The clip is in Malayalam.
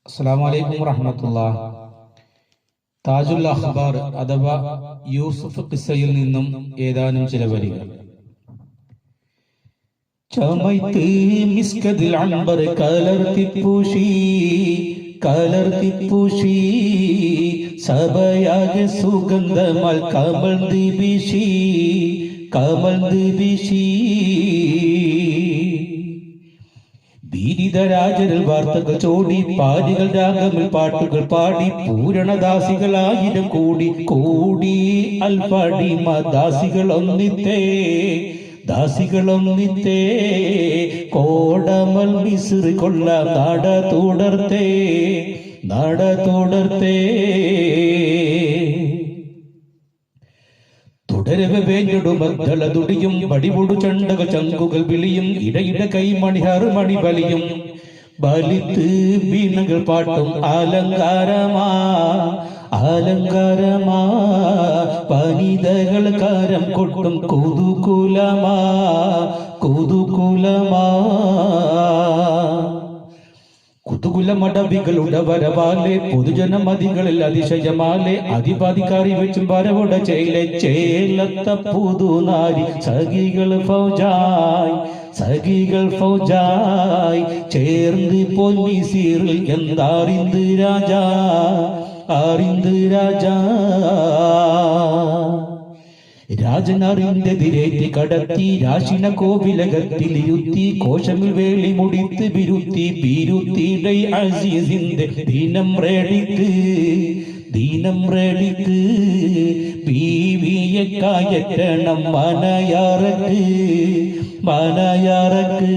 അസ്സലാമു അലൈക്കും വറഹ്മത്തുള്ളാഹി. താജുൽ അഖ്ബാർ അഥവാ യൂസുഫ് ഖിസ്സയിൽ നിന്നും ഏതാനും ചില വരികൾ. ചമൈത്ത് മിസ്കദിൽ അൻബർ കലർത്തിപ്പൂശി സഭയാകെ സുഗന്ധമാൽ കമഴ്ന്ന് വീശി ബീരിതരാജരിൽ വാർത്തകൾ ചോടി പാരികൾ രാഗമിൽ പാട്ടുകൾ പാടി പൂരണദാസികളായിരം കൂടി അൽഫാടിമ ദാസികളൊന്നിത്തേ കോടമൽ മിസ്ർ കൊള്ള നട തുടർത്തേ തുടരവ വേഞ്ഞൊടുമദ്ദളതുടിയും വടിപൊടു ചണ്ടകൾ ചങ്കുകൾ വിളിയും ഇടയിട കൈമണിഹാറ് മണി വലിയും ബലിത്ത് വീണകൾ പാട്ടും അലങ്കാരമാ പനിതകൾ കാരം കൊട്ടും കുതുകുലമാ കുതുകുലമടവികളുടെ വരവാലെ പൊതുജനമതികളിൽ അതിശയമാലെ അധിപതികാരി വെച്ചും വരവുട ചേലത്ത പുതുനാരി സഖികൾ ഫൗജായി ചേർന്ന് പൊന്നിസീറിൽ എന്താറിന്ത് രാജാ രാജനറിന്റെതിരേറ്റി കടത്തി രാശിന കോവിലകത്തിലിരുത്തി കോശങ്ങൾ വേളി മുടിത്ത് ബിരുത്തിയുടെ അസീസിന്റെ ദീനം റെഡിക്ക് പീവിയെ കായറ്റണം മനയാറക്ക്